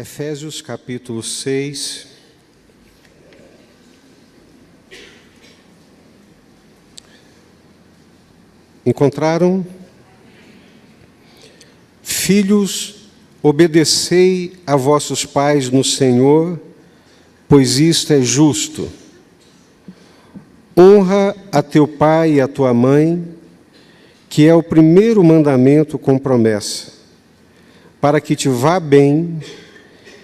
Efésios capítulo 6. Encontraram? Filhos, obedecei a vossos pais no Senhor, pois isto é justo. Honra a teu pai e a tua mãe, que é o primeiro mandamento com promessa, para que te vá bem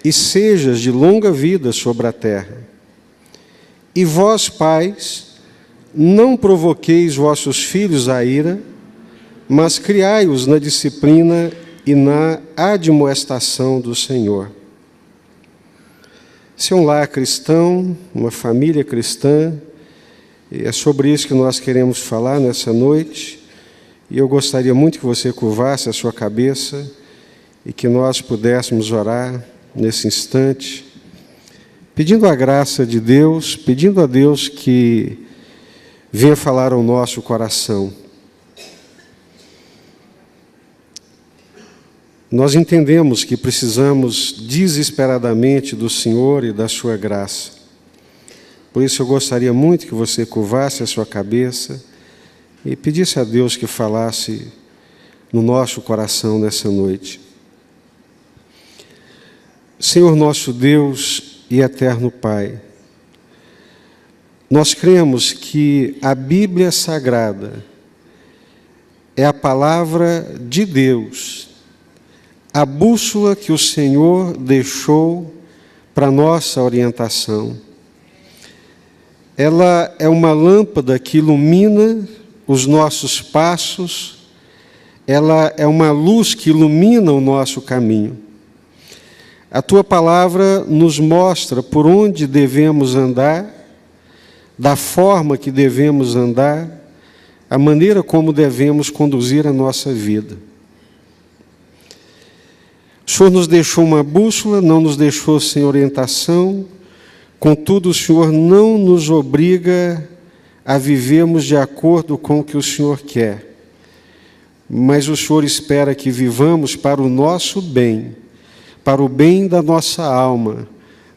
e sejas de longa vida sobre a terra. E vós, pais, não provoqueis vossos filhos à ira, mas criai-os na disciplina e na admoestação do Senhor. Se é um lar cristão, uma família cristã, e é sobre isso que nós queremos falar nessa noite, e eu gostaria muito que você curvasse a sua cabeça e que nós pudéssemos orar nesse instante, pedindo a graça de Deus, pedindo a Deus que venha falar ao nosso coração. Nós entendemos que precisamos desesperadamente do Senhor e da sua graça. Por isso eu gostaria muito que você curvasse a sua cabeça e pedisse a Deus que falasse no nosso coração nessa noite. Senhor nosso Deus e eterno Pai, nós cremos que a Bíblia Sagrada é a palavra de Deus, a bússola que o Senhor deixou para nossa orientação. Ela é uma lâmpada que ilumina os nossos passos, ela é uma luz que ilumina o nosso caminho. A Tua palavra nos mostra por onde devemos andar, da forma que devemos andar, a maneira como devemos conduzir a nossa vida. O Senhor nos deixou uma bússola, não nos deixou sem orientação, contudo o Senhor não nos obriga a vivermos de acordo com o que o Senhor quer, mas o Senhor espera que vivamos para o nosso bem, para o bem da nossa alma,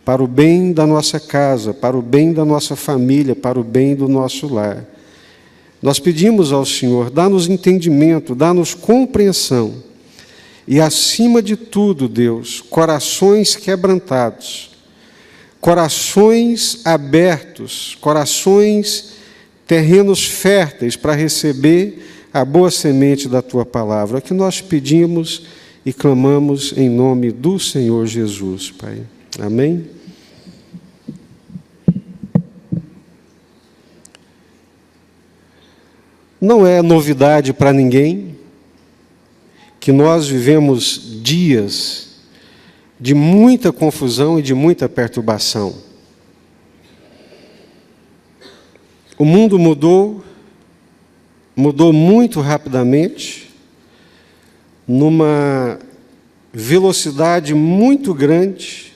para o bem da nossa casa, para o bem da nossa família, para o bem do nosso lar. Nós pedimos ao Senhor, dá-nos entendimento, dá-nos compreensão e, acima de tudo, Deus, corações quebrantados, corações abertos, corações, terrenos férteis para receber a boa semente da Tua palavra. É o que nós pedimos e clamamos em nome do Senhor Jesus, Pai. Amém? Não é novidade para ninguém que nós vivemos dias de muita confusão e de muita perturbação. O mundo mudou muito rapidamente, numa velocidade muito grande.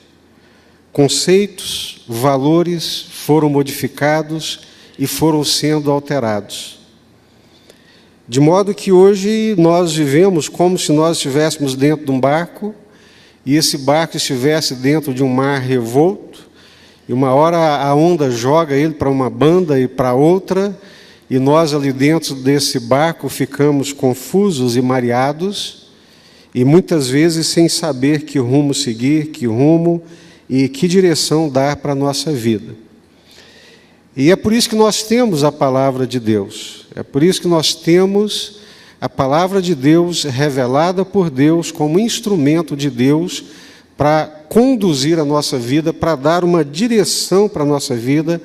Conceitos, valores foram modificados e foram sendo alterados. De modo que hoje nós vivemos como se nós estivéssemos dentro de um barco e esse barco estivesse dentro de um mar revolto, e uma hora a onda joga ele para uma banda e para outra, e nós ali dentro desse barco ficamos confusos e mareados, e muitas vezes sem saber que rumo seguir, que rumo e que direção dar para a nossa vida. E é por isso que nós temos a palavra de Deus. É por isso que nós temos a palavra de Deus revelada por Deus como instrumento de Deus para conduzir a nossa vida, para dar uma direção para a nossa vida,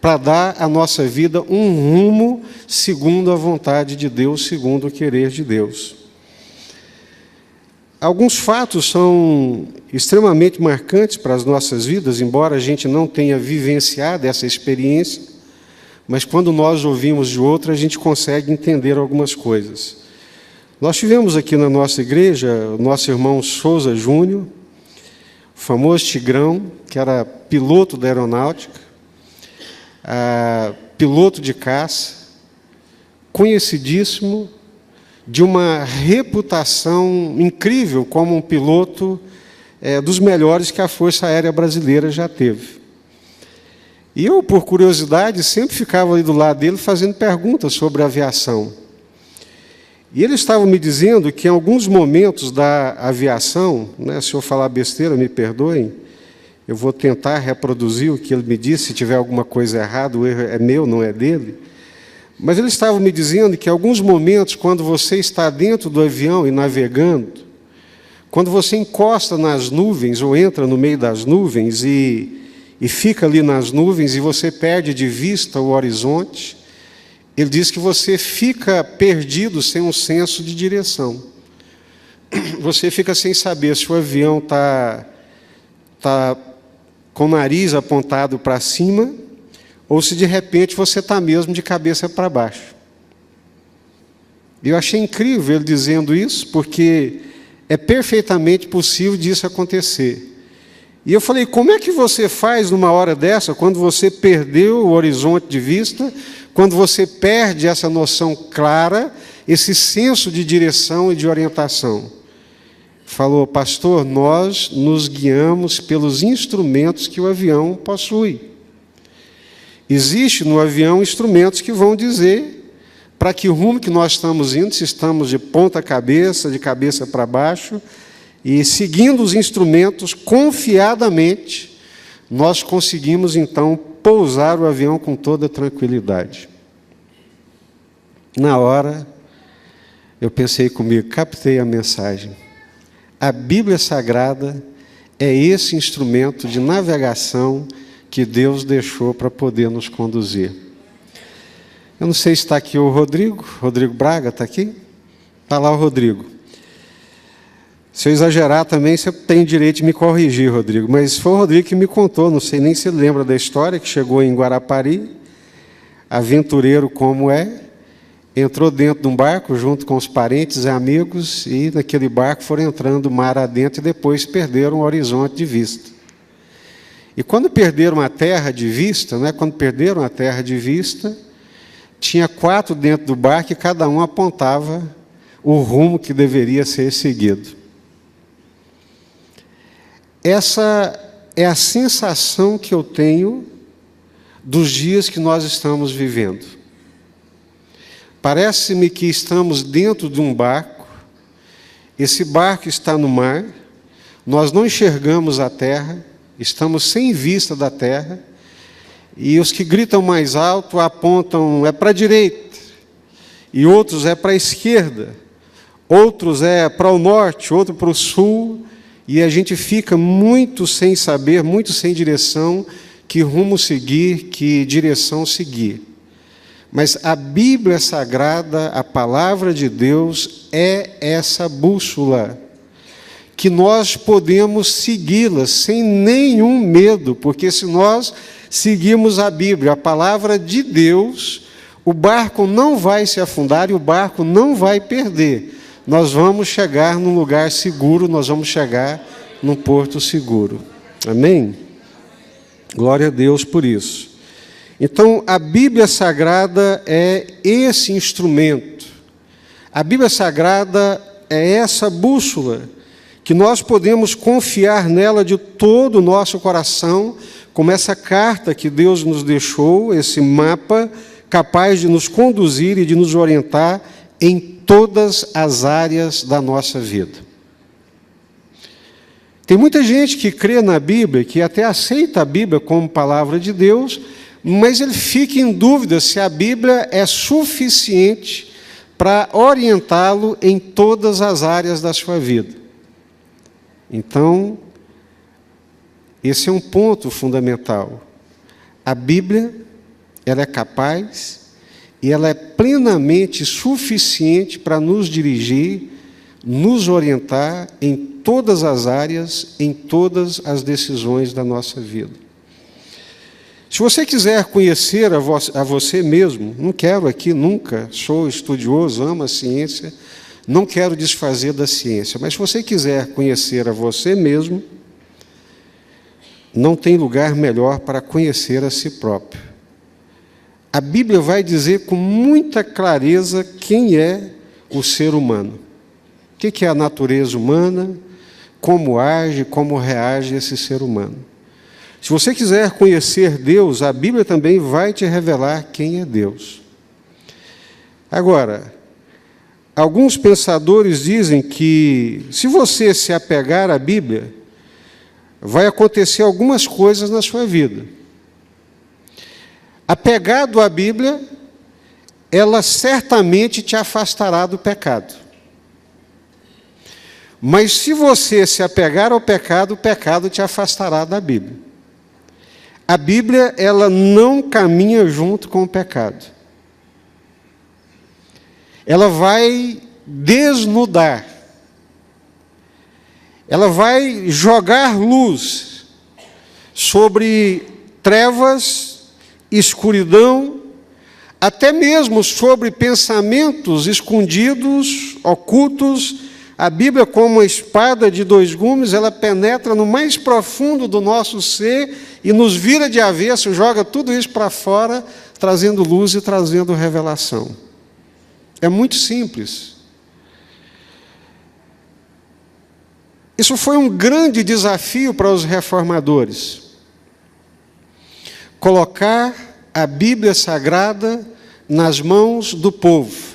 para dar à nossa vida um rumo segundo a vontade de Deus, segundo o querer de Deus. Alguns fatos são extremamente marcantes para as nossas vidas, embora a gente não tenha vivenciado essa experiência, mas quando nós ouvimos de outra, a gente consegue entender algumas coisas. Nós tivemos aqui na nossa igreja o nosso irmão Souza Júnior, o famoso Tigrão, que era piloto da aeronáutica, piloto de caça, conhecidíssimo, de uma reputação incrível como um piloto dos melhores que a Força Aérea Brasileira já teve. E eu, por curiosidade, sempre ficava ali do lado dele fazendo perguntas sobre aviação. E ele estava me dizendo que em alguns momentos da aviação, né, se eu falar besteira, me perdoem, eu vou tentar reproduzir o que ele me disse, se tiver alguma coisa errada, o erro é meu, não é dele. Mas ele estava me dizendo que em alguns momentos, quando você está dentro do avião e navegando, quando você encosta nas nuvens ou entra no meio das nuvens e fica ali nas nuvens e você perde de vista o horizonte, ele diz que você fica perdido sem um senso de direção. Você fica sem saber se o avião está com o nariz apontado para cima ou se de repente você está mesmo de cabeça para baixo. Eu achei incrível ele dizendo isso, porque é perfeitamente possível disso acontecer. E eu falei, como é que você faz numa hora dessa, quando você perdeu o horizonte de vista, quando você perde essa noção clara, esse senso de direção e de orientação? Falou, pastor, nós nos guiamos pelos instrumentos que o avião possui. Existe no avião instrumentos que vão dizer para que rumo que nós estamos indo, se estamos de ponta cabeça, de cabeça para baixo, e seguindo os instrumentos confiadamente, nós conseguimos então pousar o avião com toda tranquilidade. Na hora, eu pensei comigo, captei a mensagem. A Bíblia Sagrada é esse instrumento de navegação que Deus deixou para poder nos conduzir. Eu não sei se está aqui o Rodrigo Braga está aqui? Está lá o Rodrigo. Se eu exagerar também, você tem direito de me corrigir, Rodrigo. Mas foi o Rodrigo que me contou, não sei nem se ele lembra da história, que chegou em Guarapari, aventureiro como é, entrou dentro de um barco junto com os parentes e amigos, e naquele barco foram entrando mar adentro e depois perderam o horizonte de vista. E quando perderam a terra de vista, tinha 4 dentro do barco e cada um apontava o rumo que deveria ser seguido. Essa é a sensação que eu tenho dos dias que nós estamos vivendo. Parece-me que estamos dentro de um barco, esse barco está no mar, nós não enxergamos a terra, estamos sem vista da terra, e os que gritam mais alto apontam, é para a direita, e outros é para a esquerda, outros é para o norte, outro para o sul, e a gente fica muito sem saber, muito sem direção, que rumo seguir, que direção seguir. Mas a Bíblia Sagrada, a Palavra de Deus, é essa bússola, que nós podemos segui-la sem nenhum medo, porque se nós seguirmos a Bíblia, a Palavra de Deus, o barco não vai se afundar e o barco não vai perder. Nós vamos chegar num lugar seguro, nós vamos chegar num porto seguro. Amém? Glória a Deus por isso. Então, a Bíblia Sagrada é esse instrumento. A Bíblia Sagrada é essa bússola, que nós podemos confiar nela de todo o nosso coração, como essa carta que Deus nos deixou, esse mapa, capaz de nos conduzir e de nos orientar em todas as áreas da nossa vida. Tem muita gente que crê na Bíblia, que até aceita a Bíblia como palavra de Deus, mas ele fica em dúvida se a Bíblia é suficiente para orientá-lo em todas as áreas da sua vida. Então, esse é um ponto fundamental. A Bíblia, ela é capaz e ela é plenamente suficiente para nos dirigir, nos orientar em todas as áreas, em todas as decisões da nossa vida. Se você quiser conhecer a você mesmo, não quero aqui nunca, sou estudioso, amo a ciência, não quero desfazer da ciência, mas se você quiser conhecer a você mesmo, não tem lugar melhor para conhecer a si próprio. A Bíblia vai dizer com muita clareza quem é o ser humano. O que é a natureza humana, como age, como reage esse ser humano. Se você quiser conhecer Deus, a Bíblia também vai te revelar quem é Deus. Agora, alguns pensadores dizem que, se você se apegar à Bíblia, vai acontecer algumas coisas na sua vida. Apegado à Bíblia, ela certamente te afastará do pecado. Mas se você se apegar ao pecado, o pecado te afastará da Bíblia. A Bíblia, ela não caminha junto com o pecado. Ela vai desnudar. Ela vai jogar luz sobre trevas, escuridão, até mesmo sobre pensamentos escondidos, ocultos. A Bíblia, como uma espada de dois gumes, ela penetra no mais profundo do nosso ser e nos vira de avesso, joga tudo isso para fora, trazendo luz e trazendo revelação. É muito simples. Isso foi um grande desafio para os reformadores. Colocar a Bíblia Sagrada nas mãos do povo.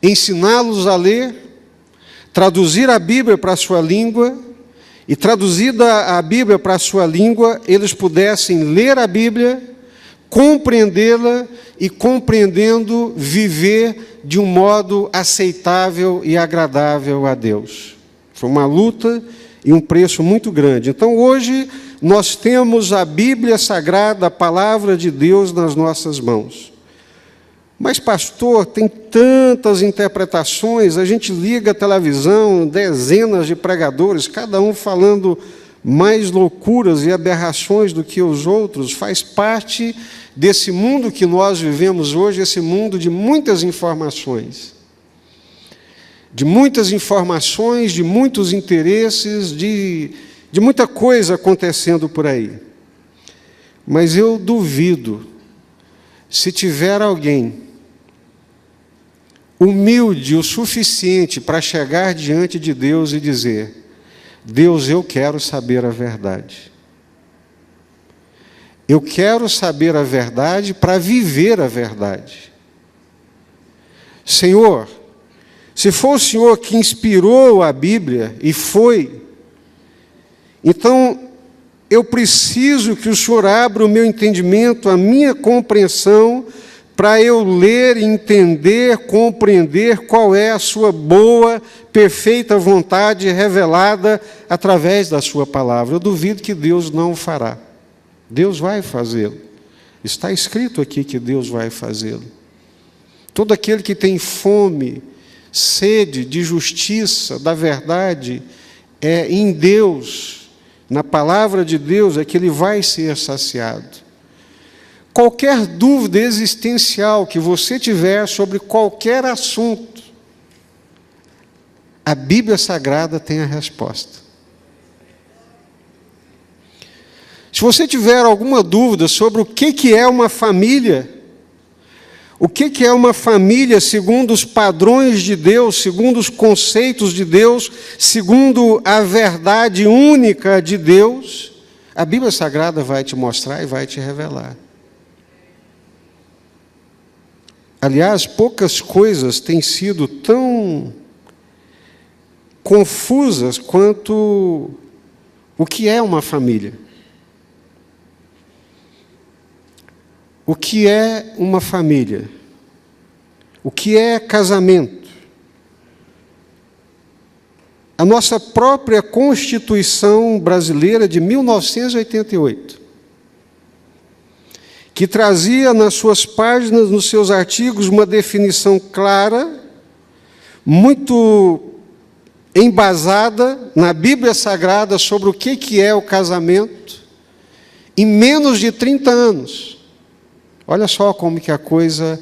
Ensiná-los a ler, traduzir a Bíblia para a sua língua, e traduzida a Bíblia para a sua língua, eles pudessem ler a Bíblia, compreendê-la e, compreendendo, viver de um modo aceitável e agradável a Deus. Foi uma luta e um preço muito grande. Então, hoje, nós temos a Bíblia Sagrada, a Palavra de Deus, nas nossas mãos. Mas, pastor, tem tantas interpretações, a gente liga a televisão, dezenas de pregadores, cada um falando mais loucuras e aberrações do que os outros, faz parte desse mundo que nós vivemos hoje, esse mundo de muitas informações. De muitas informações, de muitos interesses, de muita coisa acontecendo por aí. Mas eu duvido, se tiver alguém humilde o suficiente para chegar diante de Deus e dizer: Deus, eu quero saber a verdade. Eu quero saber a verdade para viver a verdade. Senhor, se for o Senhor que inspirou a Bíblia, e foi, então eu preciso que o Senhor abra o meu entendimento, a minha compreensão, para eu ler, entender, compreender qual é a sua boa, perfeita vontade revelada através da sua palavra. Eu duvido que Deus não o fará. Deus vai fazê-lo. Está escrito aqui que Deus vai fazê-lo. Todo aquele que tem fome, sede de justiça, da verdade, é em Deus, na palavra de Deus, é que ele vai ser saciado. Qualquer dúvida existencial que você tiver sobre qualquer assunto, a Bíblia Sagrada tem a resposta. Se você tiver alguma dúvida sobre o que é uma família, o que é uma família segundo os padrões de Deus, segundo os conceitos de Deus, segundo a verdade única de Deus, a Bíblia Sagrada vai te mostrar e vai te revelar. Aliás, poucas coisas têm sido tão confusas quanto o que é uma família. O que é uma família? O que é casamento? A nossa própria Constituição brasileira de 1988, que trazia nas suas páginas, nos seus artigos, uma definição clara, muito embasada na Bíblia Sagrada sobre o que é o casamento, em menos de 30 anos. Olha só como que a coisa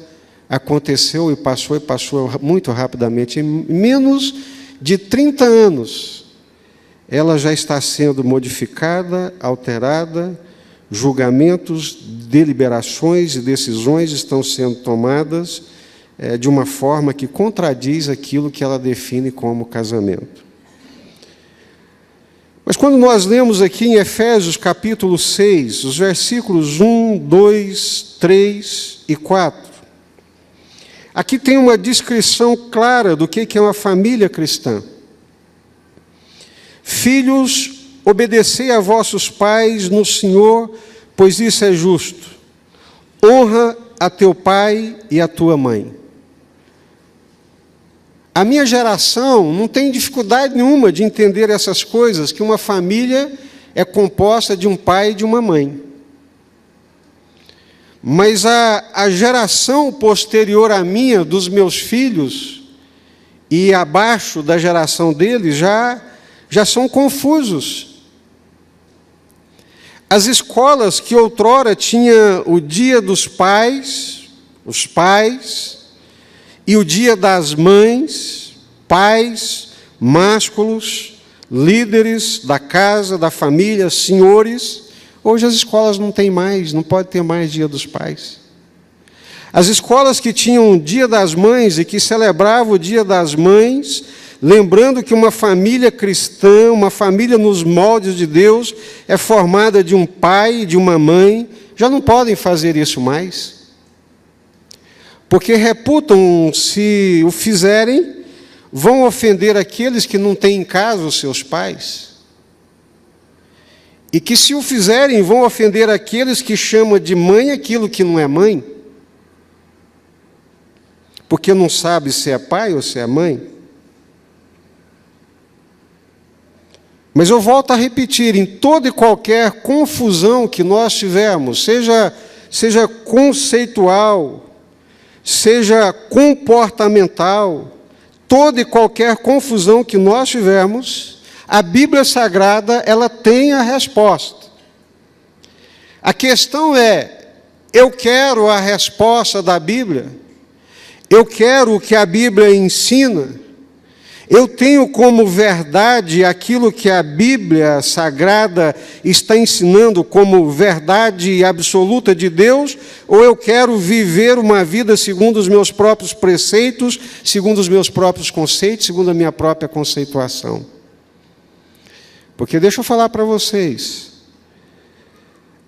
aconteceu e passou muito rapidamente. Em menos de 30 anos, ela já está sendo modificada, alterada, julgamentos, deliberações e decisões estão sendo tomadas de uma forma que contradiz aquilo que ela define como casamento. Mas quando nós lemos aqui em Efésios capítulo 6, os versículos 1, 2, 3 e 4, aqui tem uma descrição clara do que é uma família cristã. Filhos, obedecei a vossos pais no Senhor, pois isso é justo. Honra a teu pai e a tua mãe. A minha geração não tem dificuldade nenhuma de entender essas coisas, que uma família é composta de um pai e de uma mãe. Mas a geração posterior à minha, dos meus filhos, e abaixo da geração deles, já são confusos. As escolas que outrora tinham o dia dos pais, os pais, e o dia das mães, pais, másculos, líderes da casa, da família, senhores, hoje as escolas não têm mais, não pode ter mais dia dos pais. As escolas que tinham o dia das mães e que celebravam o dia das mães, lembrando que uma família cristã, uma família nos moldes de Deus, é formada de um pai e de uma mãe, já não podem fazer isso mais. Porque reputam, se o fizerem, vão ofender aqueles que não têm em casa os seus pais. E que, se o fizerem, vão ofender aqueles que chamam de mãe aquilo que não é mãe. Porque não sabe se é pai ou se é mãe. Mas eu volto a repetir, em toda e qualquer confusão que nós tivermos, seja conceitual, seja comportamental, toda e qualquer confusão que nós tivermos, a Bíblia Sagrada, ela tem a resposta. A questão é, eu quero a resposta da Bíblia, eu quero o que a Bíblia ensina, eu tenho como verdade aquilo que a Bíblia Sagrada está ensinando como verdade absoluta de Deus, ou eu quero viver uma vida segundo os meus próprios preceitos, segundo os meus próprios conceitos, segundo a minha própria conceituação? Porque deixa eu falar para vocês,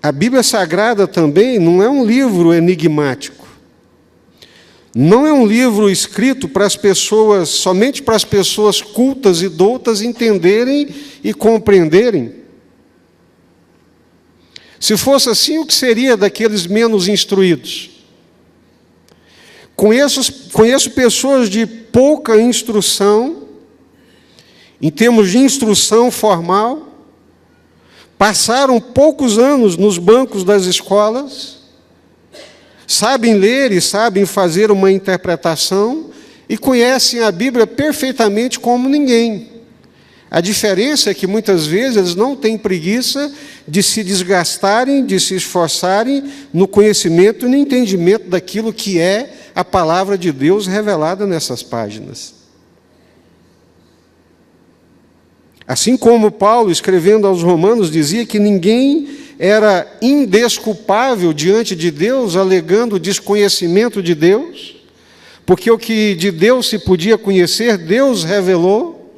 a Bíblia Sagrada também não é um livro enigmático. Não é um livro escrito para as pessoas, somente para as pessoas cultas e doutas entenderem e compreenderem. Se fosse assim, o que seria daqueles menos instruídos? Conheço pessoas de pouca instrução, em termos de instrução formal, passaram poucos anos nos bancos das escolas, sabem ler e sabem fazer uma interpretação e conhecem a Bíblia perfeitamente como ninguém. A diferença é que muitas vezes eles não têm preguiça de se desgastarem, de se esforçarem no conhecimento e no entendimento daquilo que é a palavra de Deus revelada nessas páginas. Assim como Paulo, escrevendo aos Romanos, dizia que ninguém era indesculpável diante de Deus, alegando desconhecimento de Deus, porque o que de Deus se podia conhecer, Deus revelou.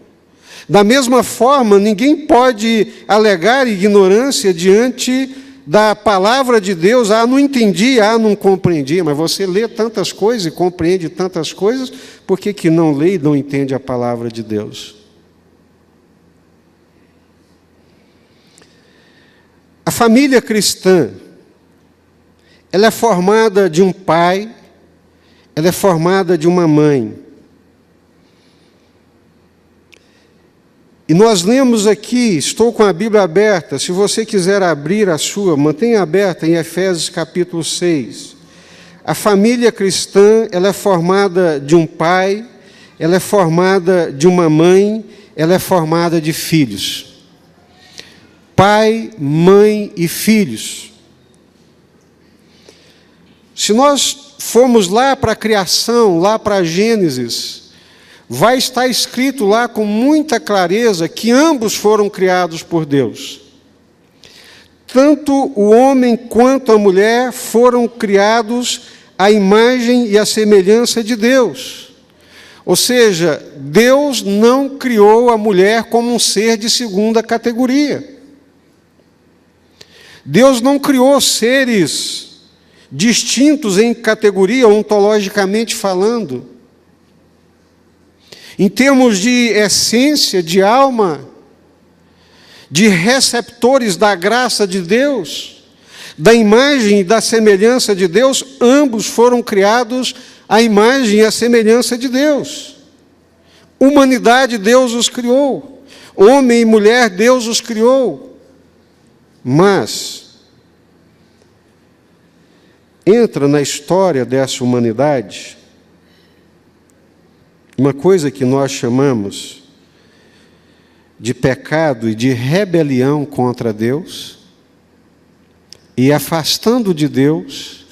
Da mesma forma, ninguém pode alegar ignorância diante da palavra de Deus. Não entendi, não compreendi. Mas você lê tantas coisas e compreende tantas coisas, por que não lê e não entende a palavra de Deus? A família cristã, ela é formada de um pai, ela é formada de uma mãe. E nós lemos aqui, estou com a Bíblia aberta, se você quiser abrir a sua, mantenha aberta em Efésios capítulo 6. A família cristã, ela é formada de um pai, ela é formada de uma mãe, ela é formada de filhos. Pai, mãe e filhos. Se nós formos lá para a criação, lá para Gênesis, vai estar escrito lá com muita clareza que ambos foram criados por Deus. Tanto o homem quanto a mulher foram criados à imagem e à semelhança de Deus. Ou seja, Deus não criou a mulher como um ser de segunda categoria. Deus não criou seres distintos em categoria, ontologicamente falando. Em termos de essência, de alma, de receptores da graça de Deus, da imagem e da semelhança de Deus, ambos foram criados à imagem e à semelhança de Deus. Humanidade, Deus os criou. Homem e mulher, Deus os criou. Mas entra na história dessa humanidade uma coisa que nós chamamos de pecado e de rebelião contra Deus, e afastando de Deus,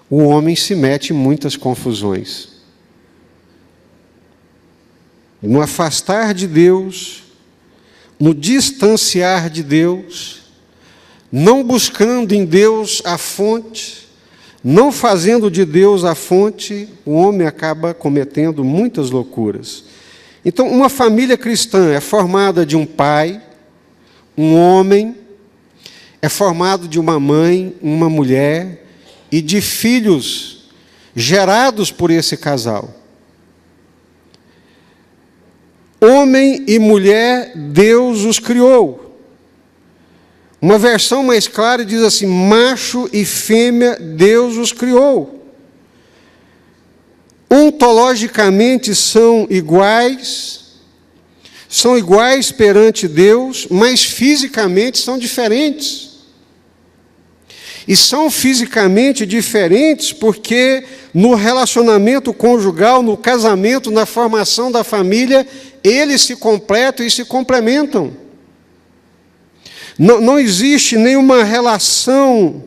o homem se mete em muitas confusões. No afastar de Deus, no distanciar de Deus, não buscando em Deus a fonte, não fazendo de Deus a fonte, o homem acaba cometendo muitas loucuras. Então, uma família cristã é formada de um pai, um homem, é formado de uma mãe, uma mulher e de filhos gerados por esse casal. Homem e mulher, Deus os criou. Uma versão mais clara diz assim: macho e fêmea, Deus os criou. Ontologicamente são iguais perante Deus, mas fisicamente são diferentes. E são fisicamente diferentes porque no relacionamento conjugal, no casamento, na formação da família, eles se completam e se complementam. Não existe nenhuma relação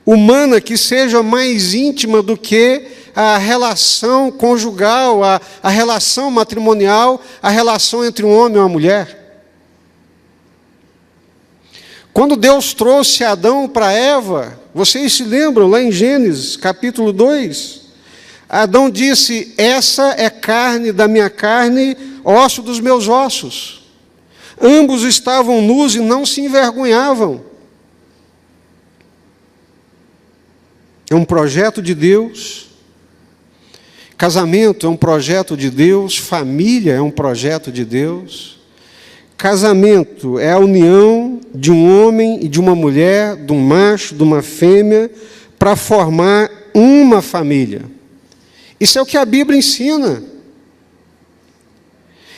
humana que seja mais íntima do que a relação conjugal, a relação matrimonial, a relação entre um homem e uma mulher. Quando Deus trouxe Adão para Eva, vocês se lembram, lá em Gênesis, capítulo 2, Adão disse: essa é carne da minha carne, osso dos meus ossos. Ambos estavam nus e não se envergonhavam. É um projeto de Deus. Casamento é um projeto de Deus. Família é um projeto de Deus. Casamento é a união de um homem e de uma mulher, de um macho, de uma fêmea, para formar uma família. Isso é o que a Bíblia ensina.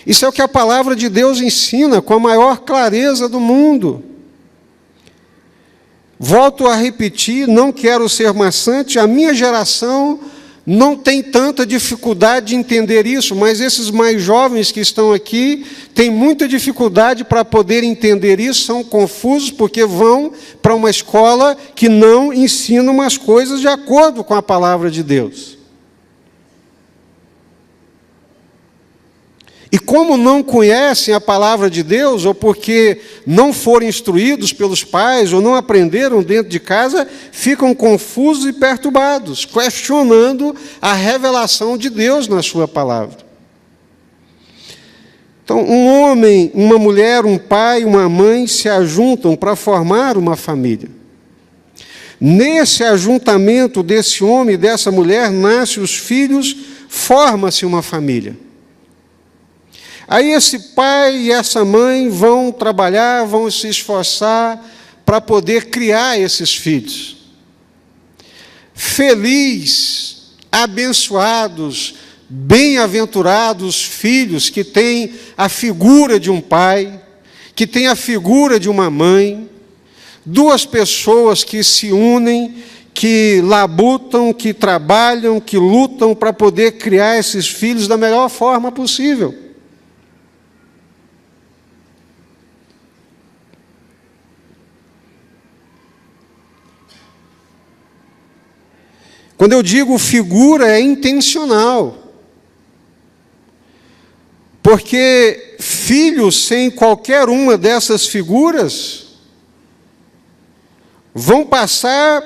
Isso é o que a palavra de Deus ensina com a maior clareza do mundo. Volto a repetir, não quero ser maçante, a minha geração não tem tanta dificuldade de entender isso, mas esses mais jovens que estão aqui têm muita dificuldade para poder entender isso, são confusos porque vão para uma escola que não ensina umas coisas de acordo com a palavra de Deus. E como não conhecem a palavra de Deus, ou porque não foram instruídos pelos pais, ou não aprenderam dentro de casa, ficam confusos e perturbados, questionando a revelação de Deus na sua palavra. Então, um homem, uma mulher, um pai, uma mãe se ajuntam para formar uma família. Nesse ajuntamento desse homem e dessa mulher, nascem os filhos, forma-se uma família. Aí esse pai e essa mãe vão trabalhar, vão se esforçar para poder criar esses filhos. Feliz, abençoados, bem-aventurados filhos que têm a figura de um pai, que têm a figura de uma mãe, duas pessoas que se unem, que labutam, que trabalham, que lutam para poder criar esses filhos da melhor forma possível. Quando eu digo figura, é intencional. Porque filhos sem qualquer uma dessas figuras vão passar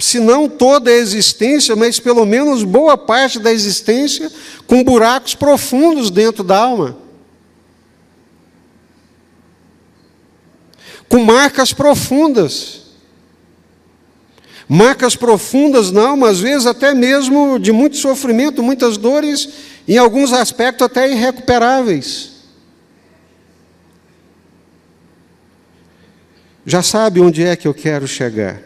se não toda a existência, mas pelo menos boa parte da existência, com buracos profundos dentro da alma. Com marcas profundas. Marcas profundas na alma, às vezes até mesmo de muito sofrimento, muitas dores, em alguns aspectos até irrecuperáveis. Já sabe onde é que eu quero chegar?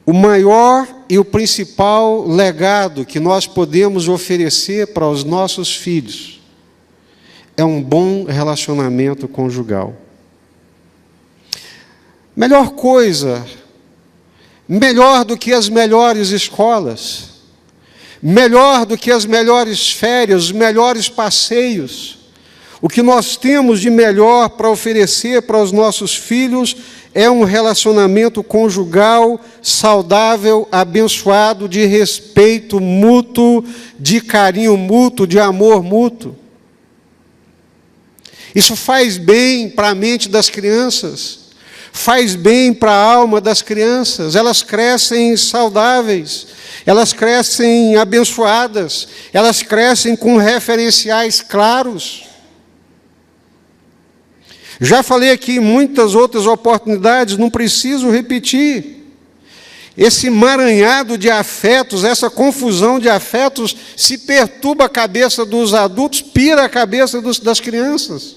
O maior e o principal legado que nós podemos oferecer para os nossos filhos é um bom relacionamento conjugal. Melhor coisa, melhor do que as melhores escolas, melhor do que as melhores férias, os melhores passeios. O que nós temos de melhor para oferecer para os nossos filhos é um relacionamento conjugal saudável, abençoado, de respeito mútuo, de carinho mútuo, de amor mútuo. Isso faz bem para a mente das crianças, faz bem para a alma das crianças. Elas crescem saudáveis, elas crescem abençoadas, elas crescem com referenciais claros. Já falei aqui em muitas outras oportunidades, não preciso repetir. Esse emaranhado de afetos, essa confusão de afetos, se perturba a cabeça dos adultos, pira a cabeça das crianças.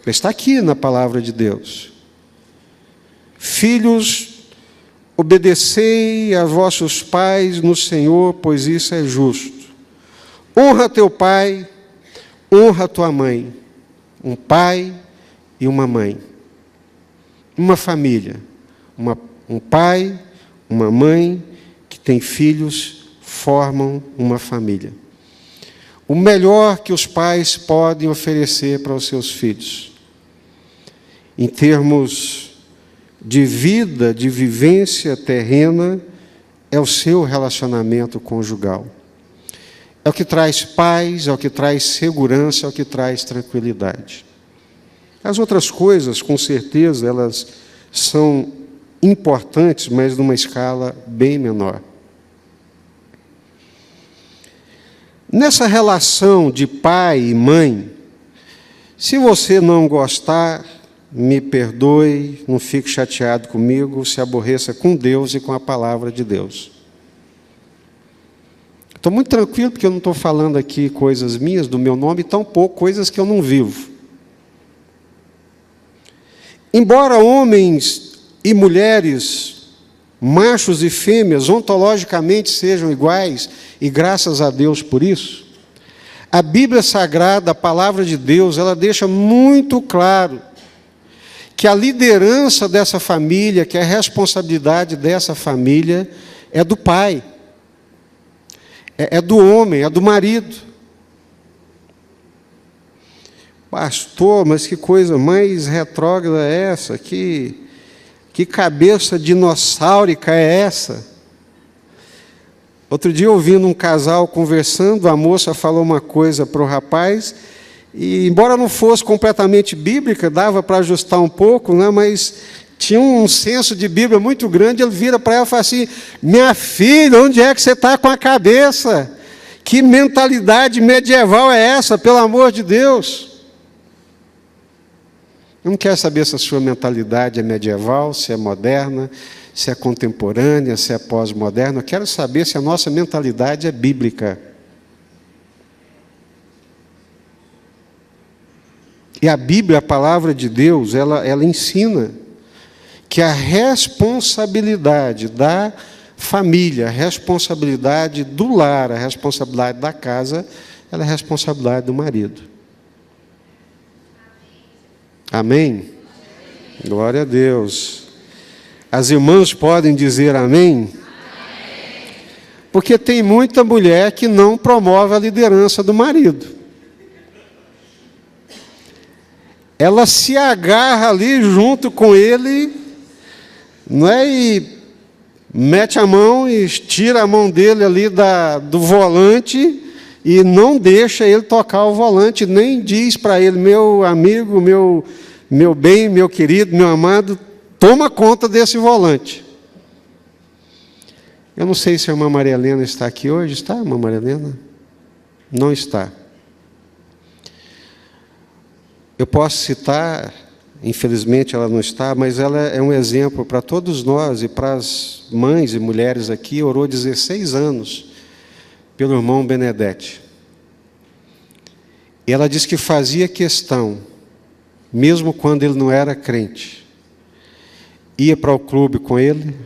Está aqui na palavra de Deus. Filhos, obedecei a vossos pais no Senhor, pois isso é justo. Honra teu pai, honra tua mãe. Um pai e uma mãe. Uma família. Um pai, uma mãe que tem filhos, formam uma família. O melhor que os pais podem oferecer para os seus filhos, em termos de vida, de vivência terrena, é o seu relacionamento conjugal. É o que traz paz, é o que traz segurança, é o que traz tranquilidade. As outras coisas, com certeza, elas são importantes, mas numa escala bem menor. Nessa relação de pai e mãe, se você não gostar, me perdoe, não fique chateado comigo, se aborreça com Deus e com a palavra de Deus. Estou muito tranquilo, porque eu não estou falando aqui coisas minhas, do meu nome, tampouco coisas que eu não vivo. Embora homens e mulheres, machos e fêmeas, ontologicamente sejam iguais, e graças a Deus por isso, a Bíblia Sagrada, a palavra de Deus, ela deixa muito claro que a liderança dessa família, que a responsabilidade dessa família é do pai. É do homem, é do marido. Pastor, mas que coisa mais retrógrada é essa? Que cabeça dinossáurica é essa? Outro dia, ouvindo um casal conversando, a moça falou uma coisa para o rapaz, e embora não fosse completamente bíblica, dava para ajustar um pouco, né, mas tinha um senso de Bíblia muito grande. Ele vira para ela e fala assim: minha filha, onde é que você está com a cabeça? Que mentalidade medieval é essa, pelo amor de Deus? Eu não quero saber se a sua mentalidade é medieval, se é moderna, se é contemporânea, se é pós-moderna. Eu quero saber se a nossa mentalidade é bíblica. E a Bíblia, a palavra de Deus, ela ensina que a responsabilidade da família, a responsabilidade do lar, a responsabilidade da casa, ela é a responsabilidade do marido. Amém? Glória a Deus. As irmãs podem dizer amém? Porque tem muita mulher que não promove a liderança do marido. Ela se agarra ali junto com ele, não é? E mete a mão e tira a mão dele ali do volante e não deixa ele tocar o volante, nem diz para ele: meu amigo, meu bem, meu querido, meu amado, Toma conta desse volante. Eu não sei se a irmã Maria Helena está aqui hoje. Está, irmã Maria Helena? Não está. Eu posso citar, infelizmente ela não está, mas ela é um exemplo para todos nós e para as mães e mulheres aqui. Orou 16 anos pelo irmão Benedetti. E ela disse que fazia questão, mesmo quando ele não era crente, ia para o clube com ele,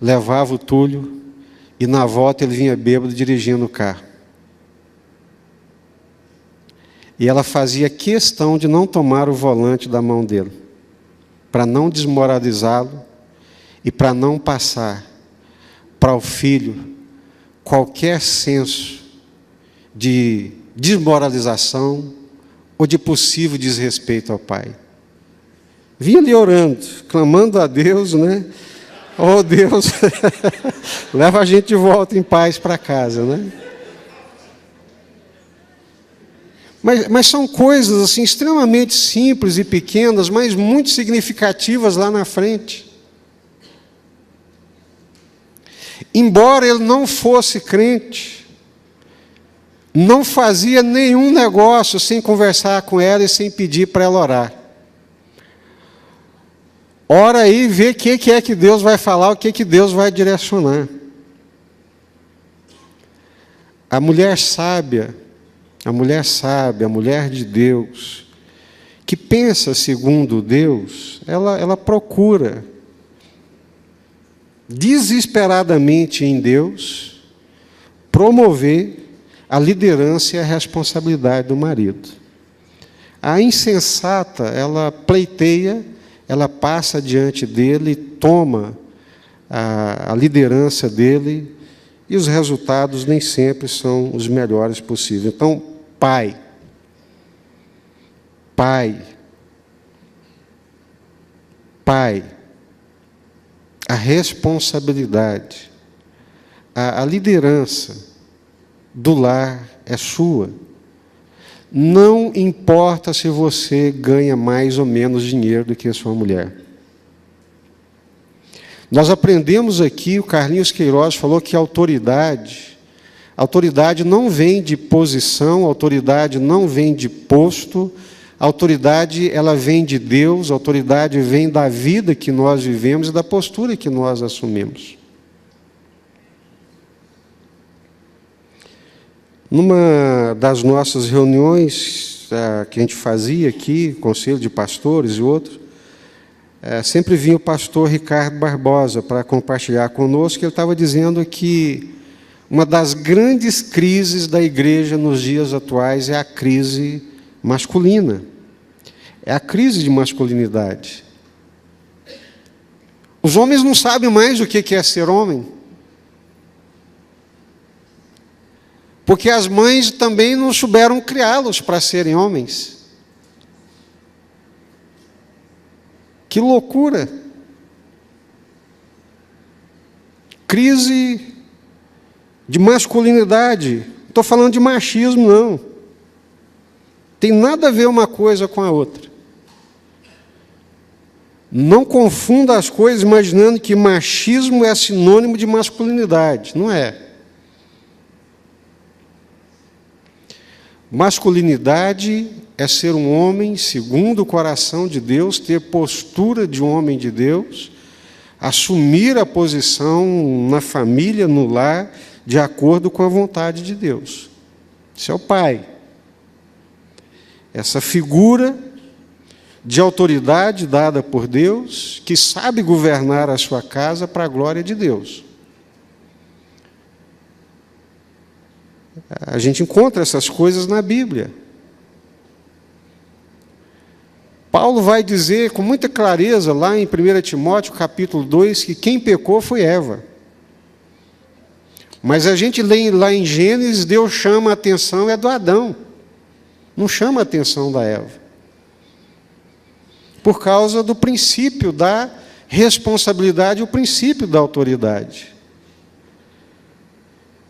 levava o Túlio, e na volta ele vinha bêbado dirigindo o carro. E ela fazia questão de não tomar o volante da mão dele, para não desmoralizá-lo e para não passar para o filho qualquer senso de desmoralização ou de possível desrespeito ao pai. Vinha ali orando, clamando a Deus, né? Oh Deus, leva a gente de volta em paz para casa, né? Mas são coisas assim extremamente simples e pequenas, mas muito significativas lá na frente. Embora ele não fosse crente, não fazia nenhum negócio sem conversar com ela e sem pedir para ela orar. Ora aí, vê o que é que Deus vai falar, o que é que Deus vai direcionar. A mulher sábia, a mulher de Deus, que pensa segundo Deus, ela procura desesperadamente em Deus promover a liderança e a responsabilidade do marido. A insensata, ela pleiteia, ela passa diante dele, toma a liderança dele, e os resultados nem sempre são os melhores possíveis. Então, pai, a responsabilidade, a liderança do lar é sua. Não importa se você ganha mais ou menos dinheiro do que a sua mulher. Nós aprendemos aqui, o Carlinhos Queiroz falou que a autoridade não vem de posição, a autoridade não vem de posto, a autoridade ela vem de Deus, a autoridade vem da vida que nós vivemos e da postura que nós assumimos. Numa das nossas reuniões que a gente fazia aqui, conselho de pastores e outros, sempre vinha o pastor Ricardo Barbosa para compartilhar conosco, que ele estava dizendo que uma das grandes crises da igreja nos dias atuais é a crise masculina, é a crise de masculinidade. Os homens não sabem mais o que é ser homem, porque as mães também não souberam criá-los para serem homens. Que loucura! Crise de masculinidade. Não estou falando de machismo, não. Tem nada a ver uma coisa com a outra. Não confunda as coisas imaginando que machismo é sinônimo de masculinidade. Não é. Masculinidade é ser um homem segundo o coração de Deus, ter postura de um homem de Deus, assumir a posição na família, no lar, de acordo com a vontade de Deus. Esse é o pai. Essa figura de autoridade dada por Deus, que sabe governar a sua casa para a glória de Deus. A gente encontra essas coisas na Bíblia. Paulo vai dizer com muita clareza lá em 1 Timóteo, capítulo 2, que quem pecou foi Eva. Mas a gente lê lá em Gênesis, Deus chama a atenção, é do Adão. Não chama a atenção da Eva. Por causa do princípio da responsabilidade, o princípio da autoridade.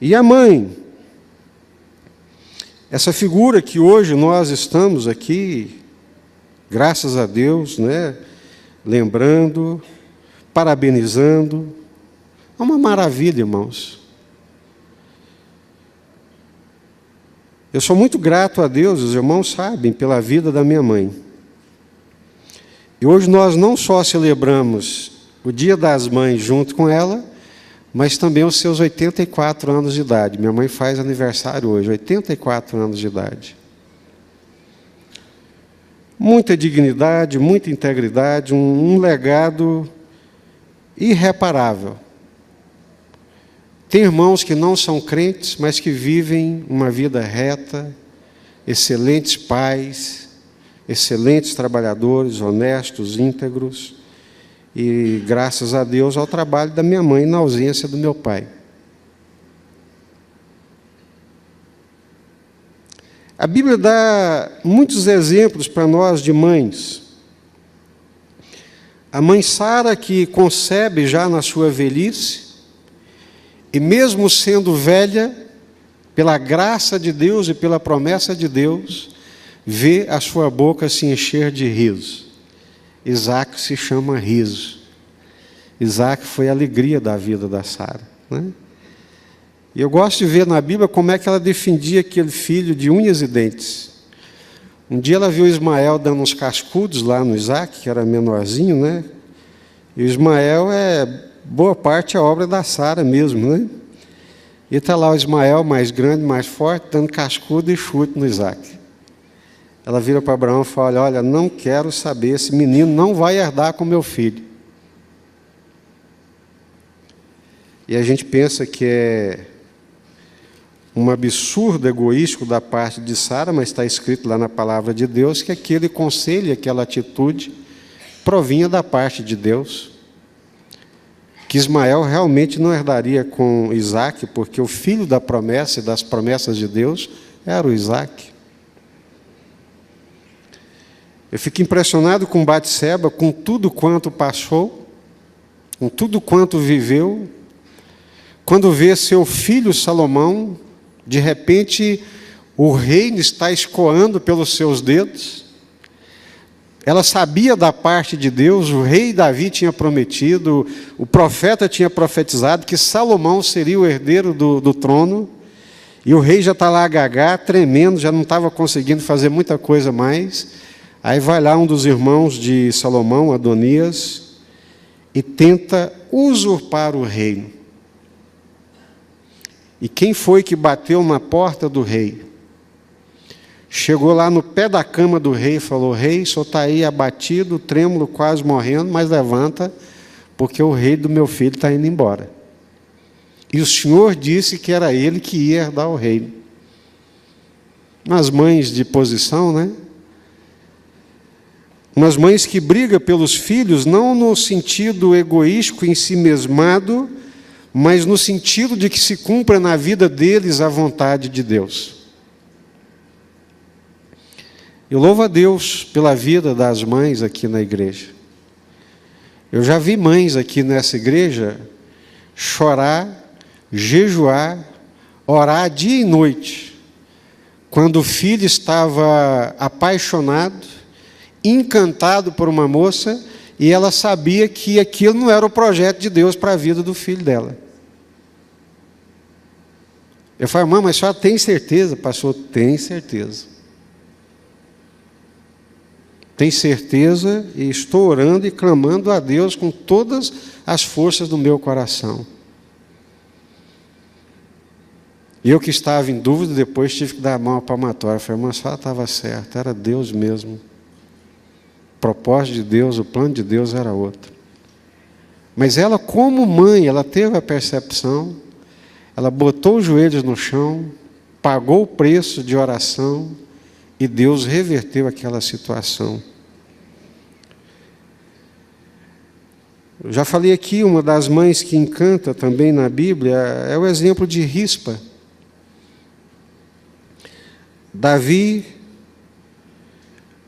E a mãe? Essa figura que hoje nós estamos aqui, graças a Deus, né, lembrando, parabenizando. É uma maravilha, irmãos. Eu sou muito grato a Deus, os irmãos sabem, pela vida da minha mãe. E hoje nós não só celebramos o Dia das Mães junto com ela, mas também os seus 84 anos de idade. Minha mãe faz aniversário hoje, 84 anos de idade. Muita dignidade, muita integridade, um legado irreparável. Tem irmãos que não são crentes, mas que vivem uma vida reta, excelentes pais, excelentes trabalhadores, honestos, íntegros, e graças a Deus ao trabalho da minha mãe na ausência do meu pai. A Bíblia dá muitos exemplos para nós de mães. A mãe Sara, que concebe já na sua velhice, e mesmo sendo velha, pela graça de Deus e pela promessa de Deus, vê a sua boca se encher de riso. Isaac se chama riso. Isaac foi a alegria da vida da Sara, né? E eu gosto de ver na Bíblia como é que ela defendia aquele filho de unhas e dentes. Um dia ela viu Ismael dando uns cascudos lá no Isaac, que era menorzinho, né? E o Ismael boa parte a obra da Sara mesmo, né? E está lá o Ismael, mais grande, mais forte, dando cascudo e chute no Isaac. Ela vira para Abraão e fala: olha, não quero saber, esse menino não vai herdar com meu filho. E a gente pensa que é um absurdo egoístico da parte de Sara, mas está escrito lá na palavra de Deus que aquele conselho, aquela atitude, provinha da parte de Deus. Que Ismael realmente não herdaria com Isaac, porque o filho da promessa e das promessas de Deus era o Isaac. Eu fico impressionado com Batseba, com tudo quanto passou, com tudo quanto viveu, quando vê seu filho Salomão, de repente o reino está escoando pelos seus dedos. Ela sabia da parte de Deus, o rei Davi tinha prometido, o profeta tinha profetizado que Salomão seria o herdeiro do trono, e o rei já está lá gagá, tremendo, já não estava conseguindo fazer muita coisa mais. Aí vai lá um dos irmãos de Salomão, Adonias, e tenta usurpar o reino. E quem foi que bateu na porta do rei? Chegou lá no pé da cama do rei e falou: rei, o senhor está aí abatido, trêmulo, quase morrendo, mas levanta, porque o rei do meu filho está indo embora. E o senhor disse que era ele que ia herdar o reino. Umas mães de posição, né? Umas mães que brigam pelos filhos, não no sentido egoístico, ensimesmado, mas no sentido de que se cumpra na vida deles a vontade de Deus. Eu louvo a Deus pela vida das mães aqui na igreja. Eu já vi mães aqui nessa igreja chorar, jejuar, orar dia e noite, quando o filho estava apaixonado, encantado por uma moça, e ela sabia que aquilo não era o projeto de Deus para a vida do filho dela. Eu falo: mãe, mas a senhora tem certeza? Pastor, tem certeza. Tem certeza, e estou orando e clamando a Deus com todas as forças do meu coração. E eu que estava em dúvida, depois tive que dar a mão à palmatória. Eu falei: mas a senhora estava certa, era Deus mesmo. O propósito de Deus, o plano de Deus era outro. Mas ela, como mãe, ela teve a percepção, ela botou os joelhos no chão, pagou o preço de oração, e Deus reverteu aquela situação. Eu já falei aqui, uma das mães que encanta também na Bíblia é o exemplo de Rispa. Davi,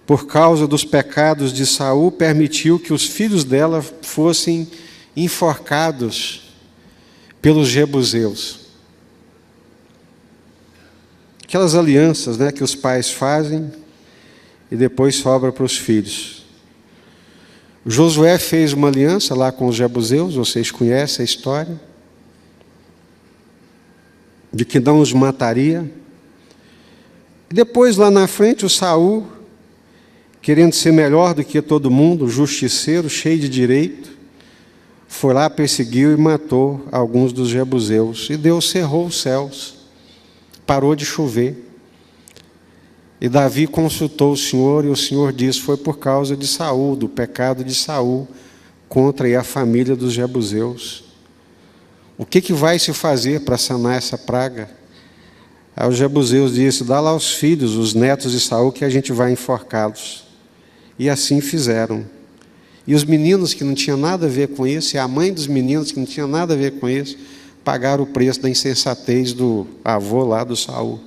por causa dos pecados de Saul, permitiu que os filhos dela fossem enforcados pelos jebuseus. Aquelas alianças, né, que os pais fazem e depois sobra para os filhos. Josué fez uma aliança lá com os jebuseus, vocês conhecem a história, de que não os mataria. E depois, lá na frente, o Saul, querendo ser melhor do que todo mundo, justiceiro, cheio de direito, foi lá, perseguiu e matou alguns dos jebuseus. E Deus cerrou os céus, parou de chover. E Davi consultou o Senhor, e o Senhor disse: foi por causa de Saul, do pecado de Saul, contra a família dos jebuseus. O que vai se fazer para sanar essa praga? Aí os jebuseus disse: dá lá aos filhos, os netos de Saul, que a gente vai enforcá-los. E assim fizeram. E os meninos que não tinham nada a ver com isso, e a mãe dos meninos que não tinha nada a ver com isso, pagaram o preço da insensatez do avô lá do Saul.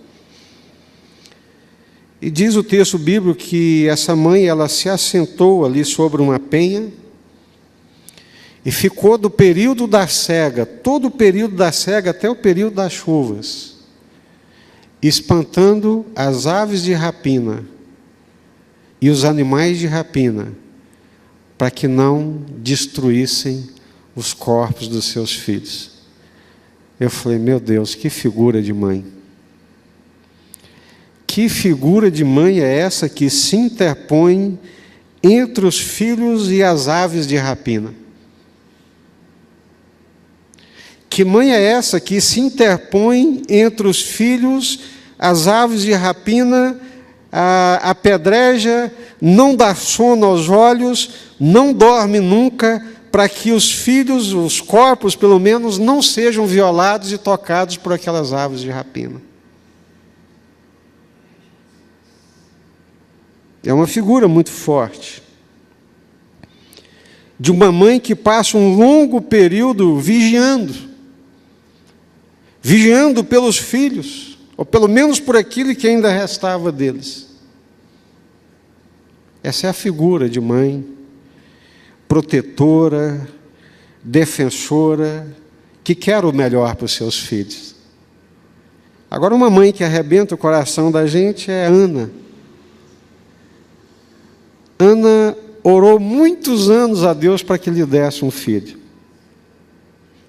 E diz o texto bíblico que essa mãe, ela se assentou ali sobre uma penha e ficou do período da cega, todo o período da cega até o período das chuvas, espantando as aves de rapina e os animais de rapina, para que não destruíssem os corpos dos seus filhos. Eu falei: meu Deus, que figura de mãe! Que figura de mãe é essa que se interpõe entre os filhos e as aves de rapina? Que mãe é essa que se interpõe entre os filhos, as aves de rapina, a pedreja, não dá sono aos olhos, não dorme nunca, para que os filhos, os corpos pelo menos, não sejam violados e tocados por aquelas aves de rapina? É uma figura muito forte de uma mãe que passa um longo período vigiando pelos filhos, ou pelo menos por aquilo que ainda restava deles. Essa é a figura de mãe protetora, defensora, que quer o melhor para os seus filhos. Agora, uma mãe que arrebenta o coração da gente é Ana. Ana orou muitos anos a Deus para que lhe desse um filho.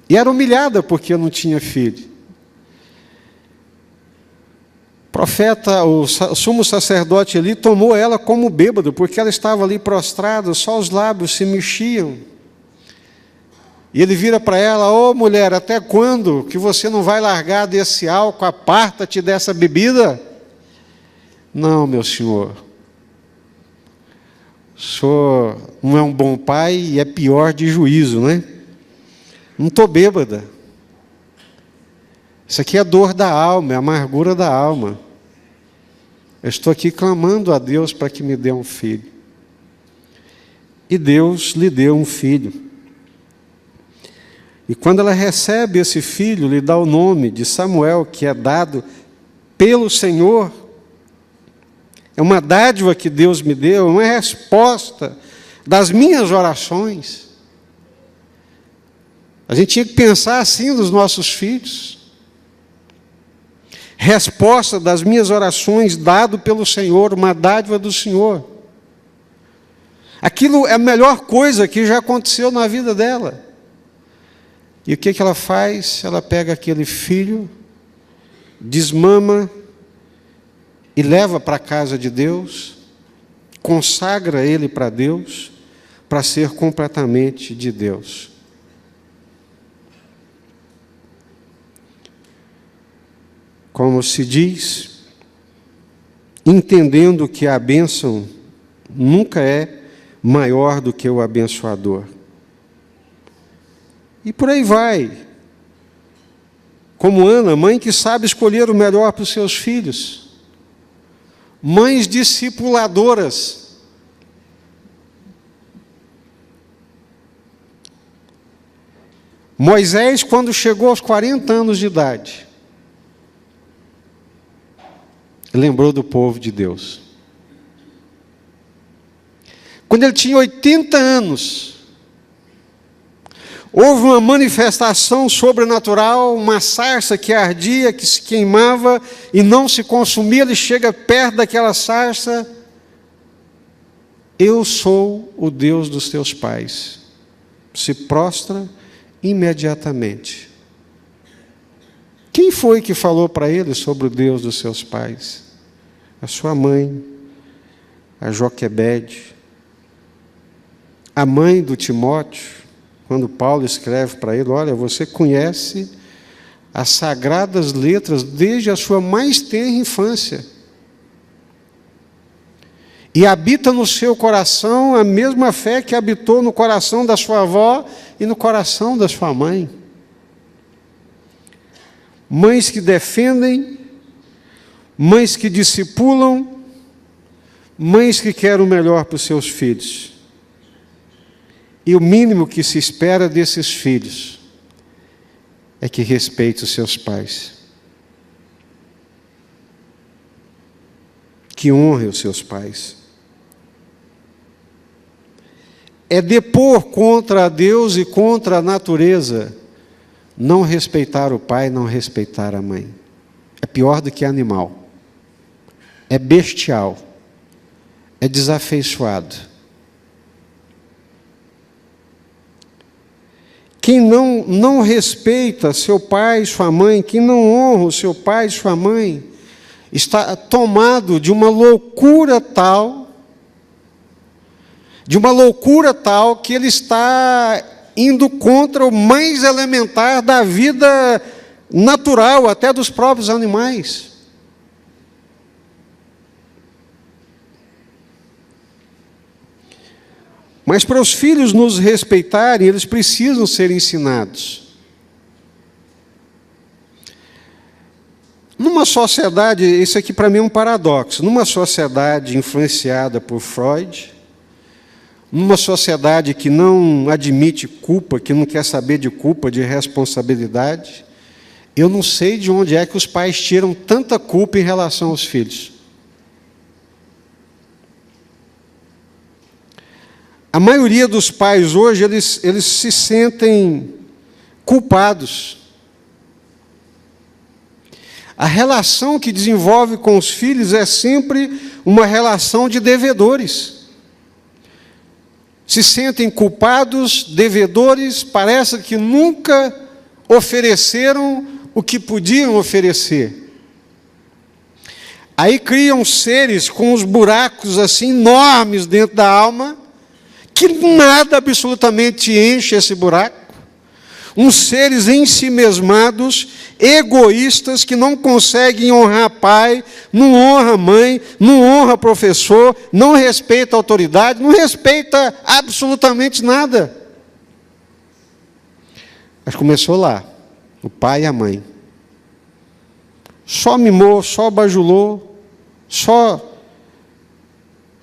E era humilhada porque não tinha filho. O profeta, o sumo sacerdote ali, tomou ela como bêbado, porque ela estava ali prostrada, só os lábios se mexiam. E ele vira para ela: ô mulher, até quando que você não vai largar desse álcool? Aparta-te dessa bebida. Não, meu senhor. O senhor não é um bom pai e é pior de juízo, né? Não estou bêbada. Isso aqui é dor da alma, é amargura da alma. Eu estou aqui clamando a Deus para que me dê um filho. E Deus lhe deu um filho. E quando ela recebe esse filho, lhe dá o nome de Samuel, que é dado pelo Senhor. É uma dádiva que Deus me deu, uma resposta das minhas orações. A gente tinha que pensar assim nos nossos filhos. Resposta das minhas orações, dado pelo Senhor, uma dádiva do Senhor. Aquilo é a melhor coisa que já aconteceu na vida dela. E o que ela faz? Ela pega aquele filho, desmama e leva para a casa de Deus, consagra ele para Deus, para ser completamente de Deus. Como se diz, entendendo que a bênção nunca é maior do que o abençoador. E por aí vai. Como Ana, mãe que sabe escolher o melhor para os seus filhos. Mães discipuladoras. Moisés, quando chegou aos 40 anos de idade, lembrou do povo de Deus. Quando ele tinha 80 anos, houve uma manifestação sobrenatural, uma sarça que ardia, que se queimava e não se consumia. Ele chega perto daquela sarça eu sou o Deus dos teus pais. Se prostra imediatamente. Quem foi que falou para ele sobre o Deus dos seus pais? A sua mãe, a Joquebede, a mãe do Timóteo, quando Paulo escreve para ele: olha, você conhece as sagradas letras desde a sua mais tenra infância. E habita no seu coração a mesma fé que habitou no coração da sua avó e no coração da sua mãe. Mães que defendem, mães que discipulam, mães que querem o melhor para os seus filhos. E o mínimo que se espera desses filhos é que respeite os seus pais, que honre os seus pais. É depor contra Deus e contra a natureza não respeitar o pai, não respeitar a mãe. É pior do que animal. É bestial. É desafeiçoado. Quem não respeita seu pai e sua mãe, quem não honra o seu pai e sua mãe, está tomado de uma loucura tal, que ele está indo contra o mais elementar da vida natural, até dos próprios animais. Mas para os filhos nos respeitarem, eles precisam ser ensinados. Numa sociedade, isso aqui para mim é um paradoxo, numa sociedade influenciada por Freud, numa sociedade que não admite culpa, que não quer saber de culpa, de responsabilidade, eu não sei de onde é que os pais tiram tanta culpa em relação aos filhos. A maioria dos pais hoje, eles se sentem culpados. A relação que desenvolve com os filhos é sempre uma relação de devedores. Se sentem culpados, devedores, parece que nunca ofereceram o que podiam oferecer. Aí criam seres com os buracos assim enormes dentro da alma, que nada absolutamente enche esse buraco. Uns seres em si mesmados, egoístas, que não conseguem honrar pai, não honra mãe, não honra professor, não respeita a autoridade, não respeita absolutamente nada. Mas começou lá, o pai e a mãe. Só mimou, só bajulou, só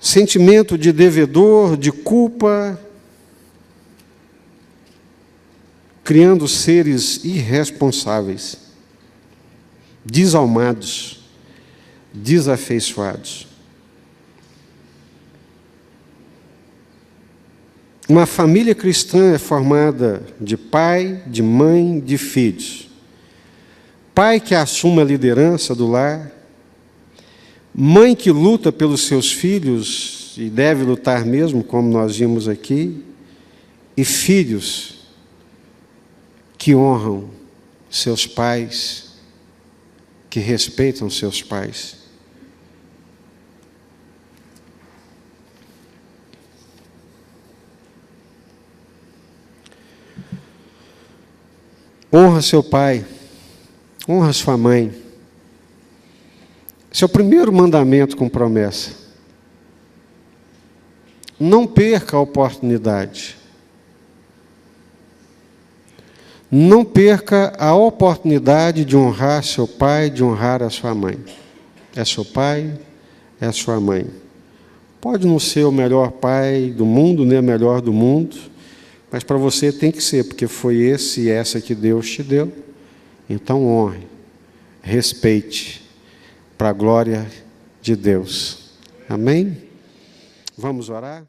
sentimento de devedor, de culpa, criando seres irresponsáveis, desalmados, desafeiçoados. Uma família cristã é formada de pai, de mãe, de filhos. Pai que assume a liderança do lar, mãe que luta pelos seus filhos, e deve lutar mesmo, como nós vimos aqui, e filhos que honram seus pais, que respeitam seus pais. Honra seu pai, honra sua mãe. Esse é o primeiro mandamento com promessa. Não perca a oportunidade. Não perca a oportunidade de honrar seu pai, de honrar a sua mãe. É seu pai, é a sua mãe. Pode não ser o melhor pai do mundo, nem o melhor do mundo, mas para você tem que ser, porque foi esse e essa que Deus te deu. Então honre, respeite, para a glória de Deus. Amém? Vamos orar?